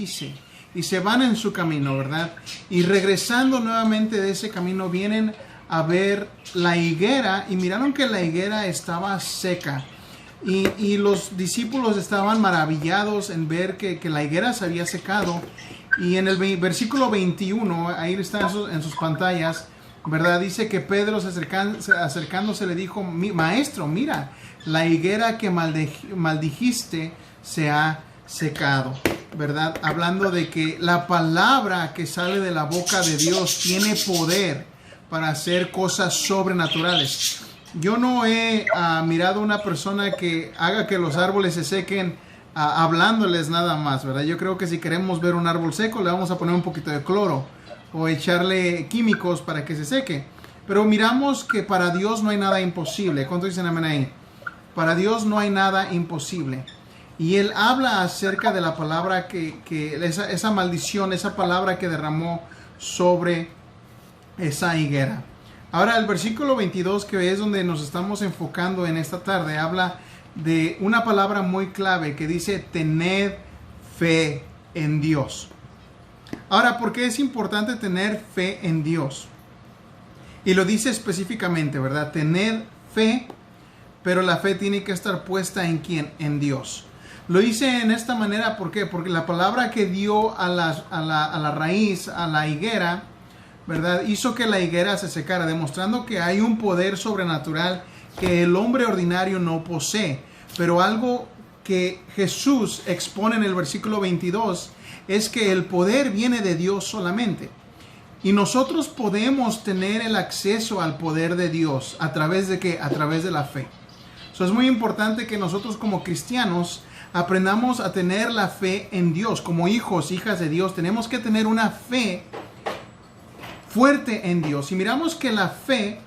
maldice. Y se van en su camino, ¿verdad? Y regresando nuevamente de ese camino vienen a ver la higuera y miraron que la higuera estaba seca. Y los discípulos estaban maravillados en ver que la higuera se había secado. Y en el versículo 21, ahí está en sus pantallas, ¿verdad? Dice que Pedro acercándose le dijo, Maestro, mira, la higuera que maldijiste se ha secado, ¿verdad? Hablando de que la palabra que sale de la boca de Dios tiene poder para hacer cosas sobrenaturales. Yo no he mirado a una persona que haga que los árboles se sequen hablándoles nada más, ¿verdad? Yo creo que si queremos ver un árbol seco le vamos a poner un poquito de cloro o echarle químicos para que se seque. Pero miramos que para Dios no hay nada imposible. ¿Cuántos dicen amén ahí? Para Dios no hay nada imposible. Y Él habla acerca de la palabra esa maldición, esa palabra que derramó sobre esa higuera. Ahora el versículo 22, que es donde nos estamos enfocando en esta tarde, habla de una palabra muy clave que dice tened fe en Dios. Ahora, ¿por qué es importante tener fe en Dios? Y lo dice específicamente, ¿verdad? Tened fe, pero la fe tiene que estar puesta ¿en quién? En Dios. Lo hice en esta manera, ¿por qué? Porque la palabra que dio a la raíz, a la higuera, ¿verdad? Hizo que la higuera se secara, demostrando que hay un poder sobrenatural que el hombre ordinario no posee. Pero algo que Jesús expone en el versículo 22 es que el poder viene de Dios solamente. Y nosotros podemos tener el acceso al poder de Dios. ¿A través de qué? A través de la fe. Eso es muy importante que nosotros como cristianos aprendamos a tener la fe en Dios. Como hijos, hijas de Dios, tenemos que tener una fe fuerte en Dios. Y miramos que la fe,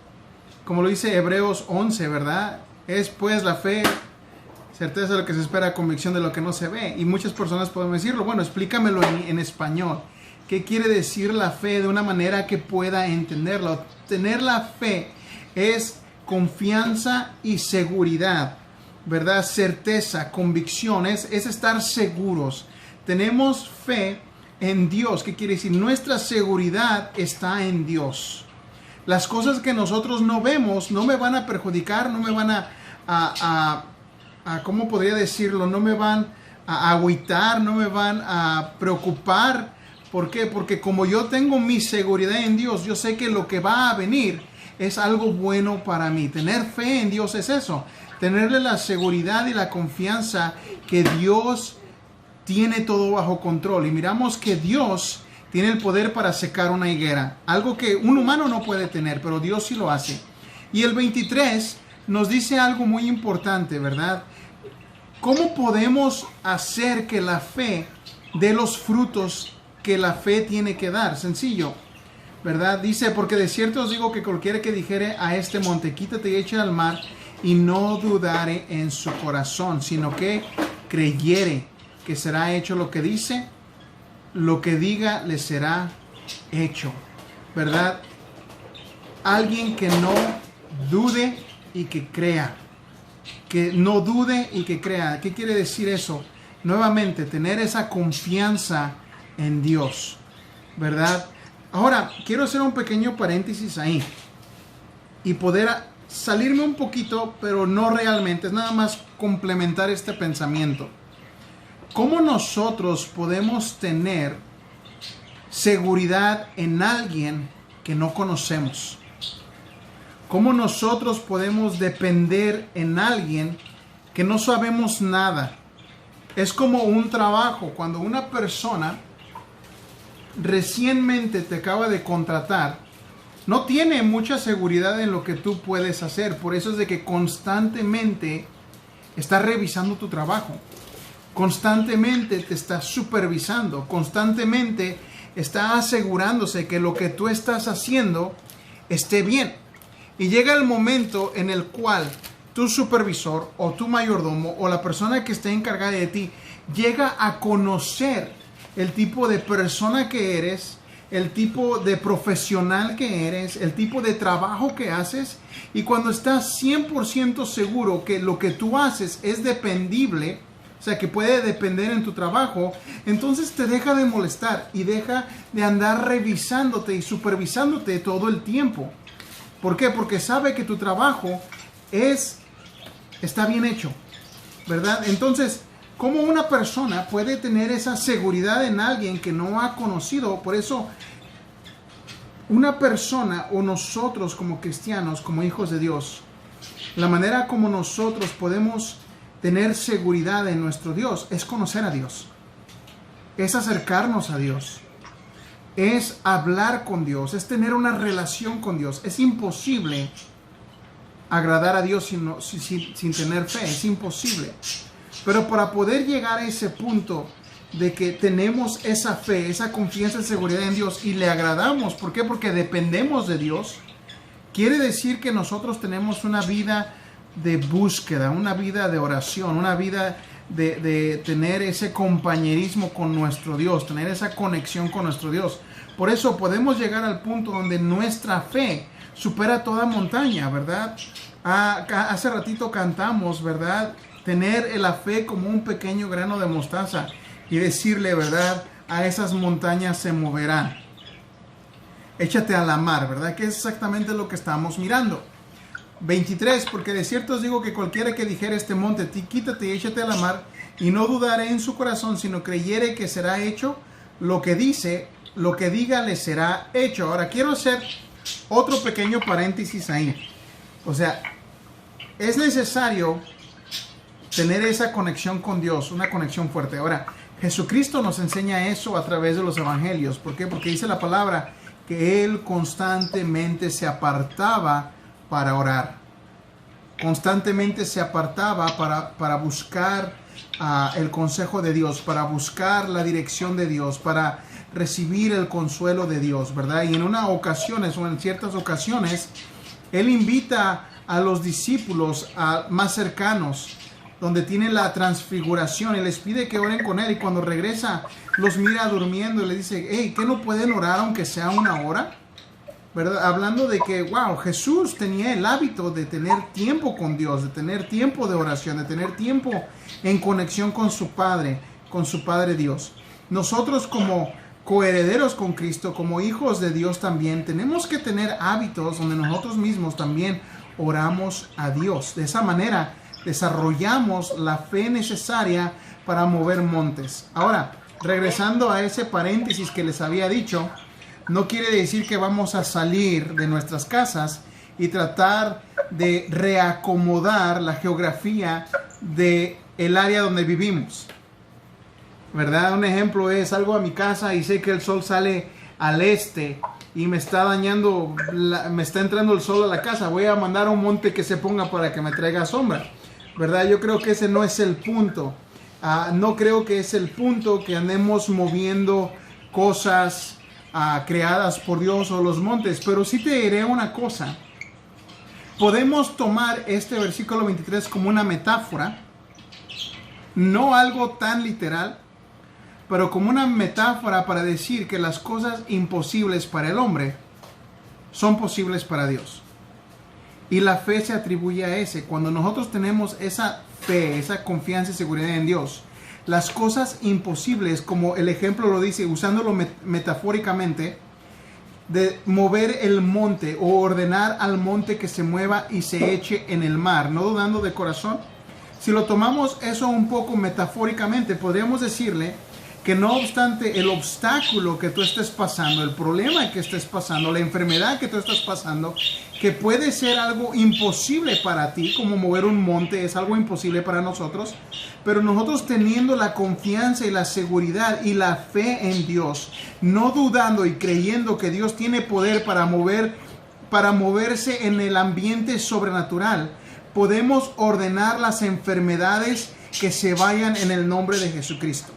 como lo dice Hebreos 11, ¿verdad? Es pues la fe, certeza de lo que se espera, convicción de lo que no se ve. Y muchas personas pueden decirlo, bueno, explícamelo en español. ¿Qué quiere decir la fe de una manera que pueda entenderlo? Tener la fe es confianza y seguridad, ¿verdad? Certeza, convicción, es estar seguros. Tenemos fe en Dios. ¿Qué quiere decir? Nuestra seguridad está en Dios. Las cosas que nosotros no vemos no me van a perjudicar, no me van a ¿cómo podría decirlo? No me van a agüitar, no me van a preocupar. ¿Por qué? Porque como yo tengo mi seguridad en Dios, yo sé que lo que va a venir es algo bueno para mí. Tener fe en Dios es eso. Tenerle la seguridad y la confianza que Dios tiene todo bajo control. Y miramos que Dios tiene el poder para secar una higuera. Algo que un humano no puede tener, pero Dios sí lo hace. Y el 23 nos dice algo muy importante, ¿verdad? ¿Cómo podemos hacer que la fe dé los frutos que la fe tiene que dar? Sencillo, ¿verdad? Dice, porque de cierto os digo que cualquiera que dijere a este monte, quítate y echa al mar, y no dudare en su corazón, sino que creyere que será hecho lo que dice, lo que diga le será hecho, ¿verdad? Alguien que no dude y que crea. Que no dude y que crea. ¿Qué quiere decir eso? Nuevamente, tener esa confianza en Dios, ¿verdad? Ahora, quiero hacer un pequeño paréntesis ahí y poder salirme un poquito, pero no realmente, es nada más complementar este pensamiento. ¿Cómo nosotros podemos tener seguridad en alguien que no conocemos? ¿Cómo nosotros podemos depender en alguien que no sabemos nada? Es como un trabajo. Cuando una persona recientemente te acaba de contratar, no tiene mucha seguridad en lo que tú puedes hacer. Por eso es de que constantemente está revisando tu trabajo. Constantemente te está supervisando. Constantemente está asegurándose que lo que tú estás haciendo esté bien. Y llega el momento en el cual tu supervisor o tu mayordomo o la persona que esté encargada de ti llega a conocer el tipo de persona que eres, el tipo de profesional que eres, el tipo de trabajo que haces. Y cuando estás 100% seguro que lo que tú haces es dependible, o sea, que puede depender en tu trabajo, entonces te deja de molestar y deja de andar revisándote y supervisándote todo el tiempo. ¿Por qué? Porque sabe que tu trabajo está bien hecho, ¿verdad? Entonces, ¿cómo una persona puede tener esa seguridad en alguien que no ha conocido? Por eso, una persona o nosotros como cristianos, como hijos de Dios, la manera como nosotros podemos tener seguridad en nuestro Dios es conocer a Dios, es acercarnos a Dios, es hablar con Dios, es tener una relación con Dios. Es imposible agradar a Dios sin tener fe, es imposible. Pero para poder llegar a ese punto de que tenemos esa fe, esa confianza y seguridad en Dios y le agradamos, ¿por qué? Porque dependemos de Dios. Quiere decir que nosotros tenemos una vida de búsqueda, una vida de oración, una vida de tener ese compañerismo con nuestro Dios, tener esa conexión con nuestro Dios. Por eso podemos llegar al punto donde nuestra fe supera toda montaña, ¿verdad? Hace ratito cantamos, ¿verdad? Tener la fe como un pequeño grano de mostaza y decirle, ¿verdad? A esas montañas se moverán. Échate a la mar, ¿verdad? Que es exactamente lo que estamos mirando. 23, porque de cierto os digo que cualquiera que dijere este monte, quítate y échate a la mar, y no dudaré en su corazón, sino creyere que será hecho lo que dice, lo que diga le será hecho. Ahora quiero hacer otro pequeño paréntesis ahí. O sea, es necesario tener esa conexión con Dios, una conexión fuerte. Ahora, Jesucristo nos enseña eso a través de los evangelios. ¿Por qué? Porque dice la palabra que Él constantemente se apartaba para orar. Constantemente se apartaba para buscar el consejo de Dios, para buscar la dirección de Dios, para recibir el consuelo de Dios, ¿verdad? Y en unas ocasiones o en ciertas ocasiones, Él invita a los discípulos más cercanos, donde tienen la transfiguración, y les pide que oren con Él, y cuando regresa los mira durmiendo y le dice, hey, ¿qué no pueden orar aunque sea una hora? ¿Verdad? Hablando de que, wow, Jesús tenía el hábito de tener tiempo con Dios, de tener tiempo de oración, de tener tiempo en conexión con su Padre Dios. Nosotros como coherederos con Cristo, como hijos de Dios también, tenemos que tener hábitos donde nosotros mismos también oramos a Dios. De esa manera desarrollamos la fe necesaria para mover montes. Ahora, regresando a ese paréntesis que les había dicho, no quiere decir que vamos a salir de nuestras casas y tratar de reacomodar la geografía del área donde vivimos, ¿verdad? Un ejemplo es, salgo a mi casa y sé que el sol sale al este y me está dañando, me está entrando el sol a la casa. Voy a mandar a un monte que se ponga para que me traiga sombra, ¿verdad? Yo creo que ese no es el punto. No creo que es el punto que andemos moviendo cosas creadas por Dios o los montes, pero sí te diré una cosa. Podemos tomar este versículo 23 como una metáfora, no algo tan literal, pero como una metáfora para decir que las cosas imposibles para el hombre son posibles para Dios. Y la fe se atribuye a ese. Cuando nosotros tenemos esa fe, esa confianza y seguridad en Dios, las cosas imposibles, como el ejemplo lo dice, usándolo metafóricamente, de mover el monte o ordenar al monte que se mueva y se eche en el mar, no dudando de corazón. Si lo tomamos eso un poco metafóricamente, podríamos decirle que no obstante el obstáculo que tú estés pasando, el problema que estés pasando, la enfermedad que tú estás pasando, que puede ser algo imposible para ti, como mover un monte es algo imposible para nosotros, pero nosotros teniendo la confianza y la seguridad y la fe en Dios, no dudando y creyendo que Dios tiene poder para moverse en el ambiente sobrenatural, podemos ordenar las enfermedades que se vayan en el nombre de Jesucristo.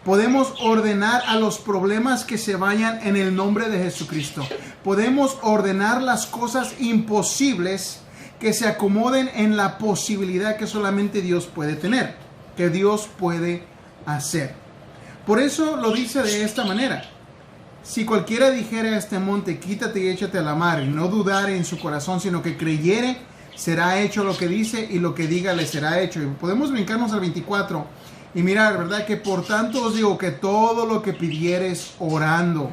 Podemos ordenar a los problemas que se vayan en el nombre de Jesucristo. Podemos ordenar las cosas imposibles que se acomoden en la posibilidad que solamente Dios puede tener, que Dios puede hacer. Por eso lo dice de esta manera. Si cualquiera dijere a este monte, quítate y échate a la mar, y no dudare en su corazón, sino que creyere, será hecho lo que dice, y lo que diga le será hecho. Y podemos brincarnos al 24. Y mirad, ¿verdad? Que por tanto os digo que todo lo que pidiereis orando.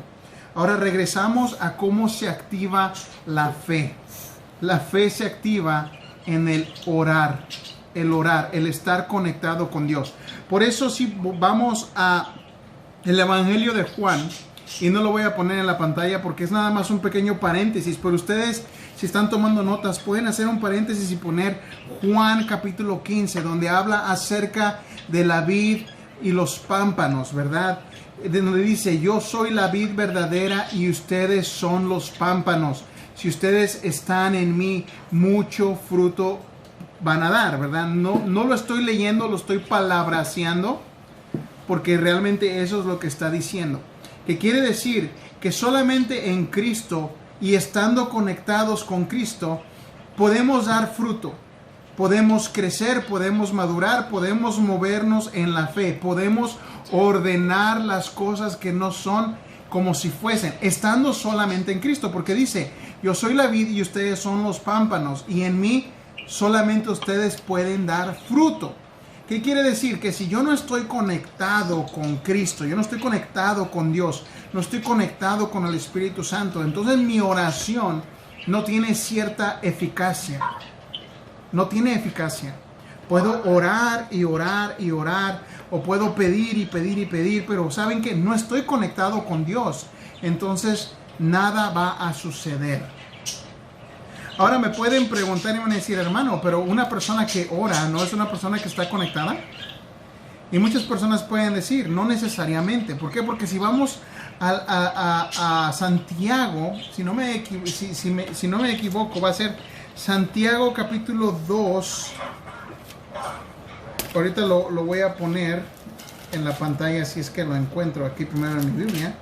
Ahora regresamos a cómo se activa la fe. La fe se activa en el orar, el estar conectado con Dios. Por eso si vamos a el Evangelio de Juan, y no lo voy a poner en la pantalla porque es nada más un pequeño paréntesis, pero ustedes, si están tomando notas, pueden hacer un paréntesis y poner Juan capítulo 15, donde habla acerca de la vid y los pámpanos, ¿verdad? Donde dice, yo soy la vid verdadera y ustedes son los pámpanos. Si ustedes están en mí, mucho fruto van a dar, ¿verdad? No lo estoy leyendo, lo estoy palabraseando, porque realmente eso es lo que está diciendo. Que quiere decir que solamente en Cristo y estando conectados con Cristo podemos dar fruto, podemos crecer, podemos madurar, podemos movernos en la fe, podemos ordenar las cosas que no son como si fuesen, estando solamente en Cristo, porque dice, yo soy la vid y ustedes son los pámpanos, y en mí solamente ustedes pueden dar fruto. ¿Qué quiere decir? Que si yo no estoy conectado con Cristo, yo no estoy conectado con Dios, no estoy conectado con el Espíritu Santo, entonces mi oración no tiene cierta eficacia. No tiene eficacia. Puedo orar y orar y orar, o puedo pedir y pedir y pedir, pero ¿saben qué? No estoy conectado con Dios, entonces nada va a suceder. Ahora me pueden preguntar y van a decir, hermano, pero una persona que ora no es una persona que está conectada. Y muchas personas pueden decir, no necesariamente. ¿Por qué? Porque si vamos a Santiago, si no me equivoco, va a ser Santiago capítulo 2. Ahorita lo voy a poner en la pantalla si es que lo encuentro aquí primero en mi Biblia.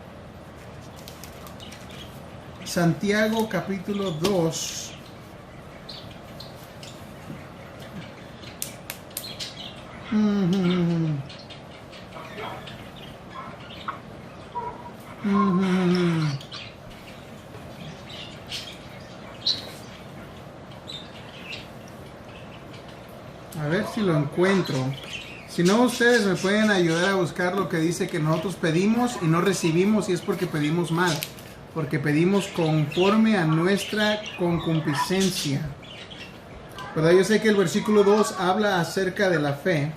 Santiago capítulo 2. A ver si lo encuentro. Si no, ustedes me pueden ayudar a buscar lo que dice que nosotros pedimos y no recibimos, y es porque pedimos mal, porque pedimos conforme a nuestra concupiscencia. ¿Verdad? Yo sé que el versículo 2 habla acerca de la fe.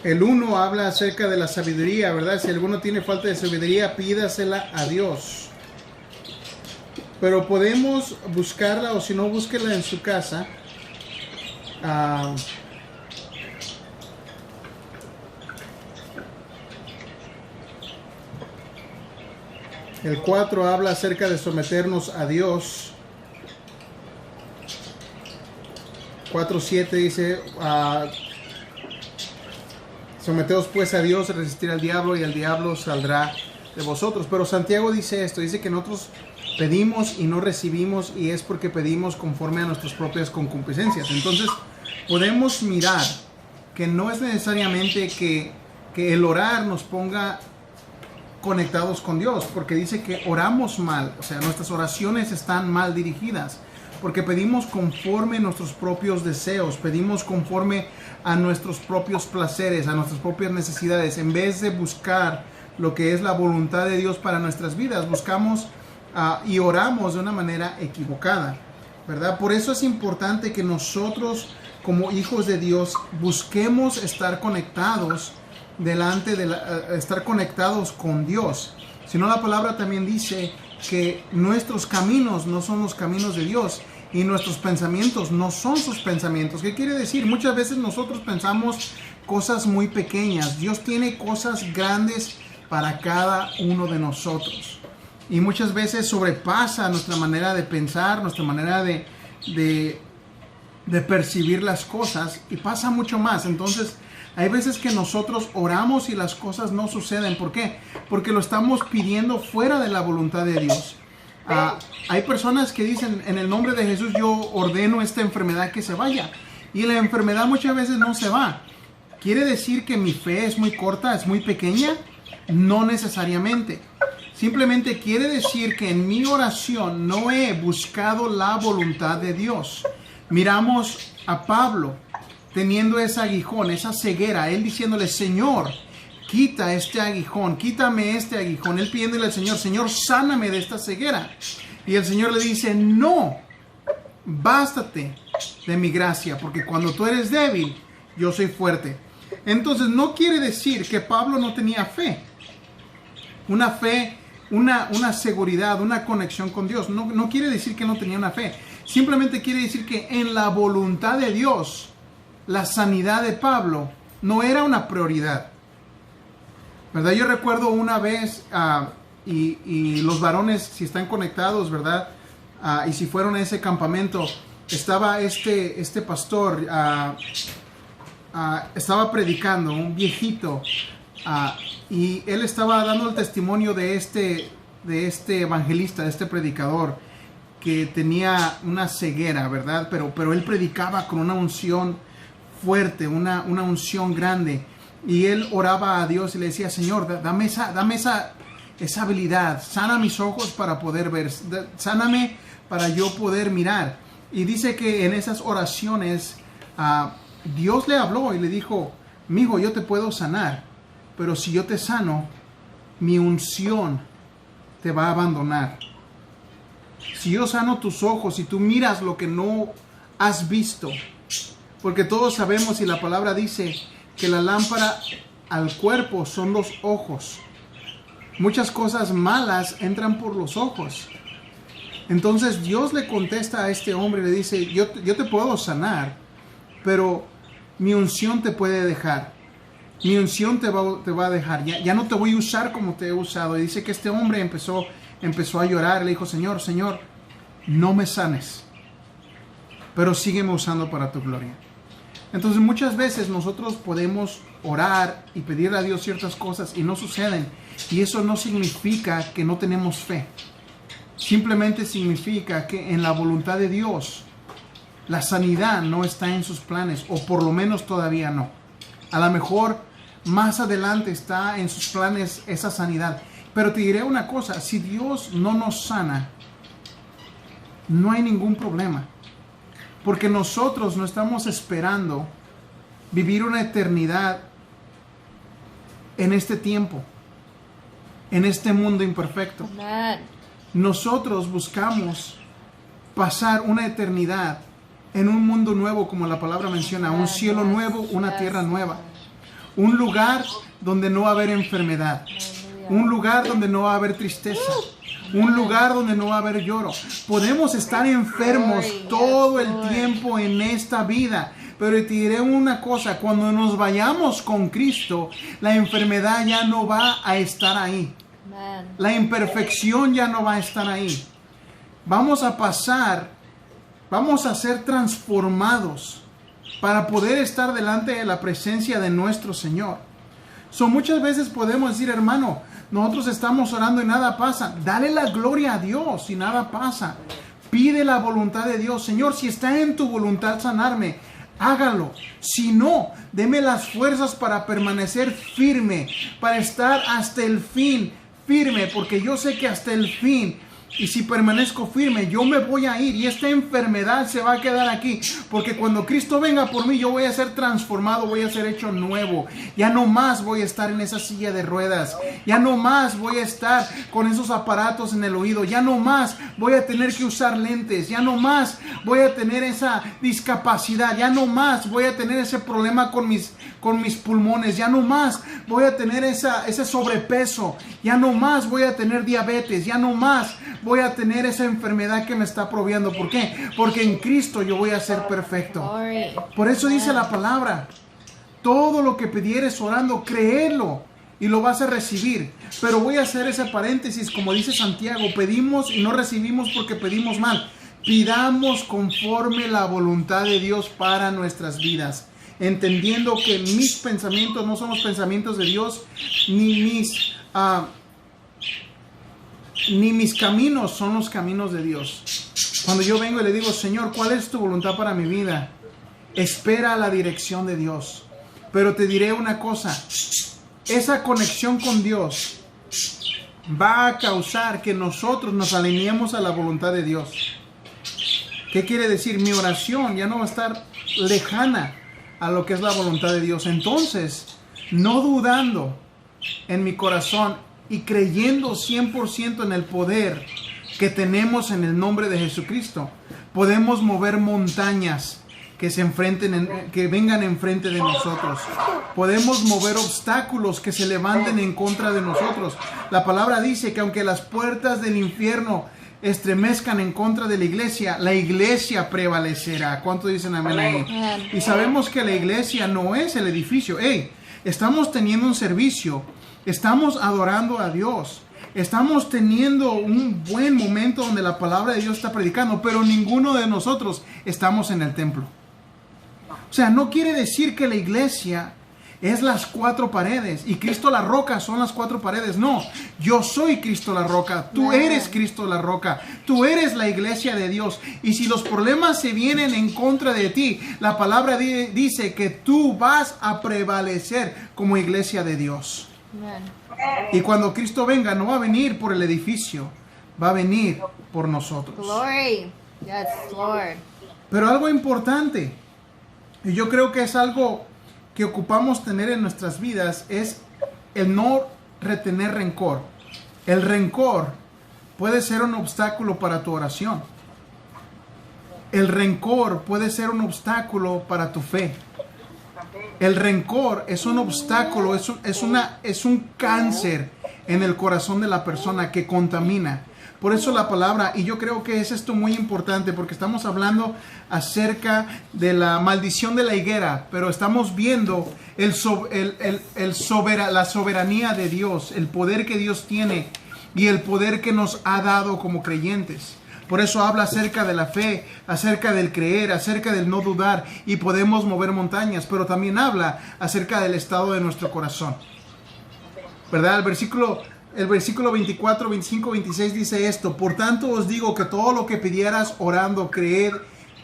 El 1 habla acerca de la sabiduría, ¿verdad? Si alguno tiene falta de sabiduría, pídasela a Dios. Pero podemos buscarla, o si no, búsquela en su casa. El 4 habla acerca de someternos a Dios. 4:7 dice, someteos pues a Dios, resistir al diablo y el diablo saldrá de vosotros. Pero Santiago dice esto, dice que nosotros pedimos y no recibimos, y es porque pedimos conforme a nuestras propias concupiscencias. Entonces podemos mirar que no es necesariamente que el orar nos ponga conectados con Dios, porque dice que oramos mal, o sea, nuestras oraciones están mal dirigidas, porque pedimos conforme a nuestros propios deseos, pedimos conforme a nuestros propios placeres, a nuestras propias necesidades, en vez de buscar lo que es la voluntad de Dios para nuestras vidas. Buscamos y oramos de una manera equivocada, ¿verdad? Por eso es importante que nosotros, como hijos de Dios, busquemos estar conectados estar conectados con Dios. Si no, la palabra también dice que nuestros caminos no son los caminos de Dios y nuestros pensamientos no son sus pensamientos. ¿Qué quiere decir? Muchas veces nosotros pensamos cosas muy pequeñas. Dios tiene cosas grandes para cada uno de nosotros, y muchas veces sobrepasa nuestra manera de pensar, nuestra manera de percibir las cosas, y pasa mucho más. Entonces hay veces que nosotros oramos y las cosas no suceden. ¿Por qué? Porque lo estamos pidiendo fuera de la voluntad de Dios. Hay personas que dicen, en el nombre de Jesús yo ordeno esta enfermedad que se vaya, y la enfermedad muchas veces no se va. ¿Quiere decir que mi fe es muy corta, es muy pequeña? No necesariamente. simplemente quiere decir que en mi oración no he buscado la voluntad de Dios. Miramos a Pablo teniendo ese aguijón, esa ceguera, él diciéndole, Señor, quita este aguijón, quítame este aguijón. Él pidiéndole al Señor, Señor, sáname de esta ceguera. Y el Señor le dice, no, bástate de mi gracia, porque cuando tú eres débil, yo soy fuerte. Entonces no quiere decir que Pablo no tenía fe. Una fe, una seguridad, una conexión con Dios. No quiere decir que no tenía una fe. Simplemente quiere decir que en la voluntad de Dios, la sanidad de Pablo no era una prioridad. ¿Verdad? Yo recuerdo una vez, y los varones, si están conectados, ¿verdad? Y si fueron a ese campamento, estaba este pastor, estaba predicando, un viejito, y él estaba dando el testimonio de este evangelista, de este predicador, que tenía una ceguera, ¿verdad? Pero él predicaba con una unción fuerte, una unción grande, y él oraba a Dios y le decía, Señor, dame esa habilidad, sana mis ojos para poder ver, sáname para yo poder mirar. Y dice que en esas oraciones Dios le habló y le dijo, mijo, yo te puedo sanar, pero si yo te sano, mi unción te va a abandonar. Si yo sano tus ojos y tú miras lo que no has visto, porque todos sabemos y la palabra dice que la lámpara al cuerpo son los ojos. Muchas cosas malas entran por los ojos. Entonces Dios le contesta a este hombre y le dice, yo te puedo sanar, pero mi unción te puede dejar. Mi unción te va a dejar. Ya no te voy a usar como te he usado. Y dice que este hombre empezó a llorar. Le dijo, Señor, no me sanes, pero sígueme usando para tu gloria. Entonces muchas veces nosotros podemos orar y pedirle a Dios ciertas cosas y no suceden. Y eso no significa que no tenemos fe. Simplemente significa que en la voluntad de Dios la sanidad no está en sus planes, o por lo menos todavía no. A lo mejor más adelante está en sus planes esa sanidad. Pero te diré una cosa, si Dios no nos sana, no hay ningún problema. Porque nosotros no estamos esperando vivir una eternidad en este tiempo, en este mundo imperfecto. Amen. Nosotros buscamos pasar una eternidad en un mundo nuevo, como la palabra menciona, un cielo nuevo, una tierra nueva. Un lugar donde no va a haber enfermedad. Un lugar donde no va a haber tristeza. Un lugar donde no va a haber lloro. Podemos estar enfermos todo el tiempo en esta vida. Pero te diré una cosa, cuando nos vayamos con Cristo, la enfermedad ya no va a estar ahí. La imperfección ya no va a estar ahí. Vamos a ser transformados para poder estar delante de la presencia de nuestro Señor. Muchas veces podemos decir, hermano, nosotros estamos orando y nada pasa. Dale la gloria a Dios y nada pasa. Pide la voluntad de Dios. Señor, si está en tu voluntad sanarme, hágalo. Si no, deme las fuerzas para permanecer firme, para estar hasta el fin firme, porque yo sé que hasta el fin, y si permanezco firme, yo me voy a ir y esta enfermedad se va a quedar aquí, porque cuando Cristo venga por mí, yo voy a ser transformado, voy a ser hecho nuevo. Ya no más voy a estar en esa silla de ruedas, ya no más voy a estar con esos aparatos en el oído, ya no más voy a tener que usar lentes, ya no más voy a tener esa discapacidad, ya no más voy a tener ese problema con mis pulmones, ya no más voy a tener ese sobrepeso, ya no más voy a tener diabetes, ya no más voy a tener esa enfermedad que me está aprobiando. ¿Por qué? Porque en Cristo yo voy a ser perfecto. Por eso dice la palabra, todo lo que pidieres orando, créelo y lo vas a recibir. Pero voy a hacer ese paréntesis, como dice Santiago, pedimos y no recibimos porque pedimos mal. Pidamos conforme la voluntad de Dios para nuestras vidas, entendiendo que mis pensamientos no son los pensamientos de Dios, ni mis caminos son los caminos de Dios. Cuando yo vengo y le digo, Señor, ¿cuál es tu voluntad para mi vida? Espera la dirección de Dios. Pero te diré una cosa, esa conexión con Dios va a causar que nosotros nos alineemos a la voluntad de Dios. ¿Qué quiere decir? Mi oración ya no va a estar lejana a lo que es la voluntad de Dios. Entonces, no dudando en mi corazón y creyendo 100% en el poder que tenemos en el nombre de Jesucristo, podemos mover montañas que se enfrenten, que vengan enfrente de nosotros. Podemos mover obstáculos que se levanten en contra de nosotros. La palabra dice que aunque las puertas del infierno estremezcan en contra de la iglesia prevalecerá. ¿Cuánto dicen amén ahí? Y sabemos que la iglesia no es el edificio. Estamos teniendo un servicio, estamos adorando a Dios, estamos teniendo un buen momento donde la palabra de Dios está predicando, pero ninguno de nosotros estamos en el templo. O sea, no quiere decir que la iglesia es las cuatro paredes y Cristo la roca son las cuatro paredes. No, yo soy Cristo la roca, tú eres Cristo la roca, tú eres la iglesia de Dios. Y si los problemas se vienen en contra de ti, la palabra dice que tú vas a prevalecer como iglesia de Dios. Y cuando Cristo venga, no va a venir por el edificio, va a venir por nosotros. Glory. Yes, Lord. Pero algo importante, y yo creo que es algo que ocupamos tener en nuestras vidas, es el no retener rencor. El rencor puede ser un obstáculo para tu oración. El rencor puede ser un obstáculo para tu fe. El rencor es un obstáculo, es un cáncer en el corazón de la persona que contamina. Por eso la palabra, y yo creo que es esto muy importante, porque estamos hablando acerca de la maldición de la higuera, pero estamos viendo la soberanía de Dios, el poder que Dios tiene y el poder que nos ha dado como creyentes. Por eso habla acerca de la fe, acerca del creer, acerca del no dudar, y podemos mover montañas, pero también habla acerca del estado de nuestro corazón. ¿Verdad? El versículo 24, 25, 26 dice esto: por tanto os digo que todo lo que pidieras orando, creed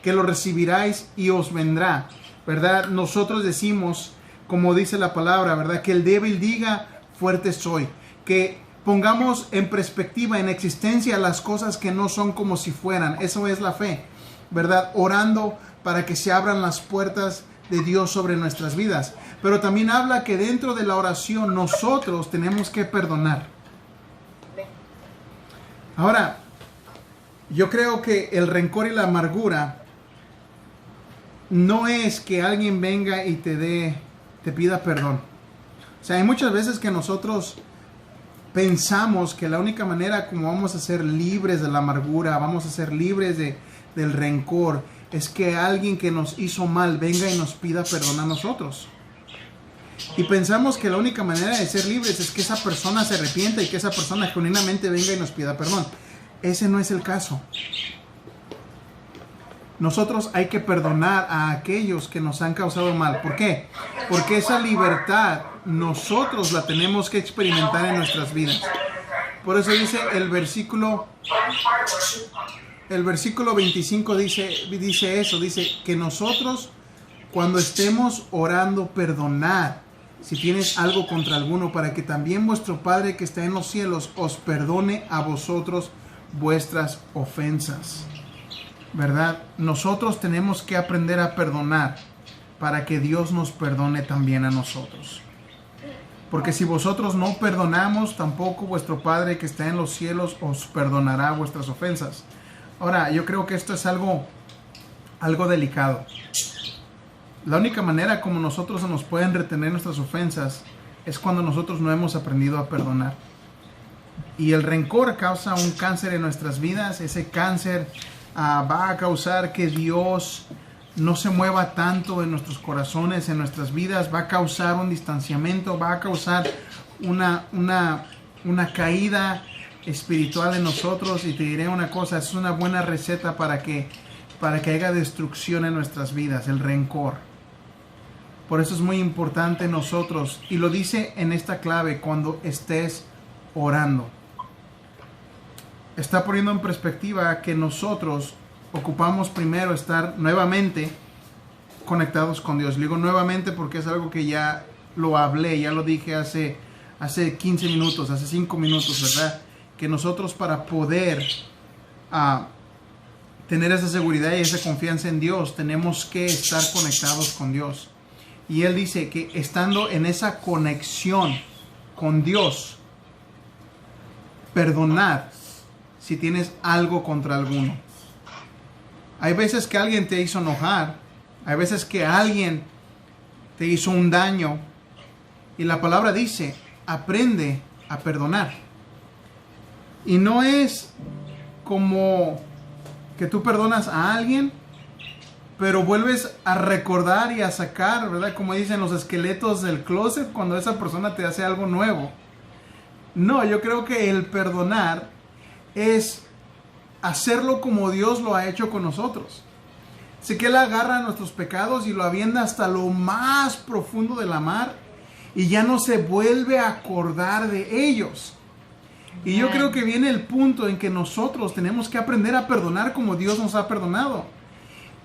que lo recibiráis y os vendrá. ¿Verdad? Nosotros decimos, como dice la palabra, ¿verdad? Que el débil diga, fuerte soy. Que pongamos en perspectiva, en existencia, las cosas que no son como si fueran. Eso es la fe, ¿verdad? Orando para que se abran las puertas de Dios sobre nuestras vidas. Pero también habla que dentro de la oración nosotros tenemos que perdonar. Ahora, yo creo que el rencor y la amargura no es que alguien venga y te pida perdón. O sea, hay muchas veces que nosotros pensamos que la única manera como vamos a ser libres de la amargura, vamos a ser libres del rencor, es que alguien que nos hizo mal venga y nos pida perdón a nosotros. Y pensamos que la única manera de ser libres es que esa persona se arrepienta y que esa persona genuinamente venga y nos pida perdón. Ese no es el caso. Nosotros hay que perdonar a aquellos que nos han causado mal. ¿Por qué? Porque esa libertad nosotros la tenemos que experimentar en nuestras vidas. Por eso dice el versículo 25 dice eso, dice que nosotros cuando estemos orando, perdonad si tienes algo contra alguno, para que también vuestro Padre que está en los cielos os perdone a vosotros vuestras ofensas. ¿Verdad? Nosotros tenemos que aprender a perdonar para que Dios nos perdone también a nosotros. Porque si vosotros no perdonamos, tampoco vuestro Padre que está en los cielos os perdonará vuestras ofensas. Ahora, yo creo que esto es algo delicado. La única manera como nosotros nos pueden retener nuestras ofensas es cuando nosotros no hemos aprendido a perdonar. Y el rencor causa un cáncer en nuestras vidas. Ese cáncer va a causar que Dios no se mueva tanto en nuestros corazones, en nuestras vidas. Va a causar un distanciamiento, va a causar una caída espiritual en nosotros. Y te diré una cosa, es una buena receta para que haya destrucción en nuestras vidas, el rencor. Por eso es muy importante nosotros, y lo dice en esta clave, cuando estés orando. Está poniendo en perspectiva que nosotros ocupamos primero estar nuevamente conectados con Dios. Digo nuevamente porque es algo que ya lo hablé, ya lo dije hace hace 15 minutos, hace 5 minutos, ¿verdad? Que nosotros para poder tener esa seguridad y esa confianza en Dios, tenemos que estar conectados con Dios. Y Él dice que estando en esa conexión con Dios, perdonad si tienes algo contra alguno. Hay veces que alguien te hizo enojar, hay veces que alguien te hizo un daño, y la palabra dice, aprende a perdonar. Y no es como que tú perdonas a alguien, pero vuelves a recordar y a sacar, ¿verdad? Como dicen los esqueletos del closet cuando esa persona te hace algo nuevo. No, yo creo que el perdonar es hacerlo como Dios lo ha hecho con nosotros. Así que Él agarra nuestros pecados y lo avienta hasta lo más profundo de la mar y ya no se vuelve a acordar de ellos. Y yo creo que viene el punto en que nosotros tenemos que aprender a perdonar como Dios nos ha perdonado.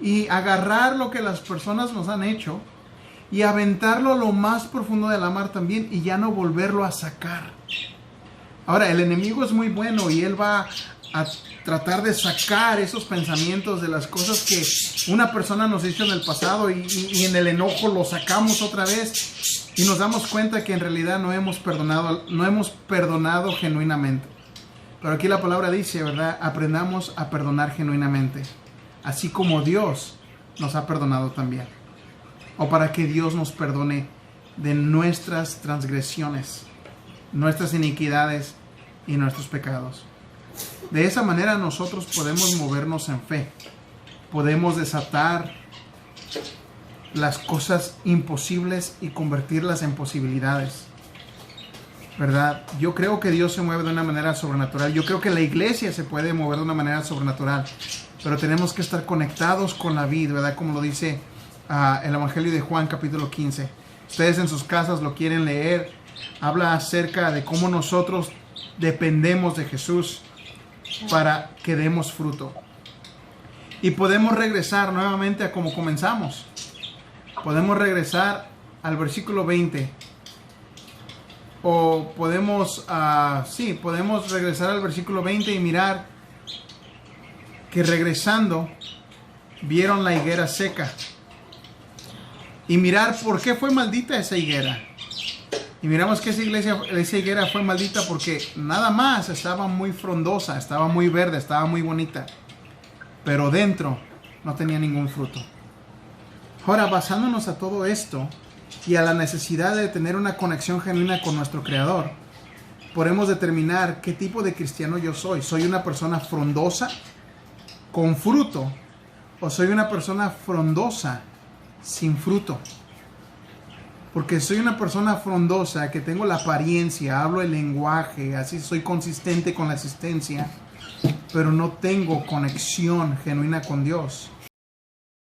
Y agarrar lo que las personas nos han hecho y aventarlo a lo más profundo de la mar también y ya no volverlo a sacar. Ahora, el enemigo es muy bueno y él va a tratar de sacar esos pensamientos de las cosas que una persona nos hizo en el pasado y en el enojo lo sacamos otra vez y nos damos cuenta que en realidad no hemos perdonado genuinamente. Pero aquí la palabra dice, ¿verdad? Aprendamos a perdonar genuinamente, así como Dios nos ha perdonado también. O para que Dios nos perdone de nuestras transgresiones, nuestras iniquidades y nuestros pecados. De esa manera nosotros podemos movernos en fe. Podemos desatar las cosas imposibles y convertirlas en posibilidades, ¿verdad? Yo creo que Dios se mueve de una manera sobrenatural. Yo creo que la iglesia se puede mover de una manera sobrenatural. Pero tenemos que estar conectados con la vid, ¿verdad? Como lo dice el Evangelio de Juan, capítulo 15. Ustedes en sus casas lo quieren leer. Habla acerca de cómo nosotros dependemos de Jesús para que demos fruto. Y podemos regresar nuevamente a como comenzamos. Podemos regresar al versículo 20. O podemos regresar al versículo 20 y mirar que regresando vieron la higuera seca. Y mirar por qué fue maldita esa higuera. Y miramos que esa higuera fue maldita porque nada más estaba muy frondosa, estaba muy verde, estaba muy bonita. Pero dentro no tenía ningún fruto. Ahora, basándonos a todo esto y a la necesidad de tener una conexión genuina con nuestro Creador, podemos determinar qué tipo de cristiano yo soy. ¿Soy una persona frondosa con fruto o soy una persona frondosa sin fruto? Porque soy una persona frondosa que tengo la apariencia, hablo el lenguaje, así soy consistente con la existencia, pero no tengo conexión genuina con Dios.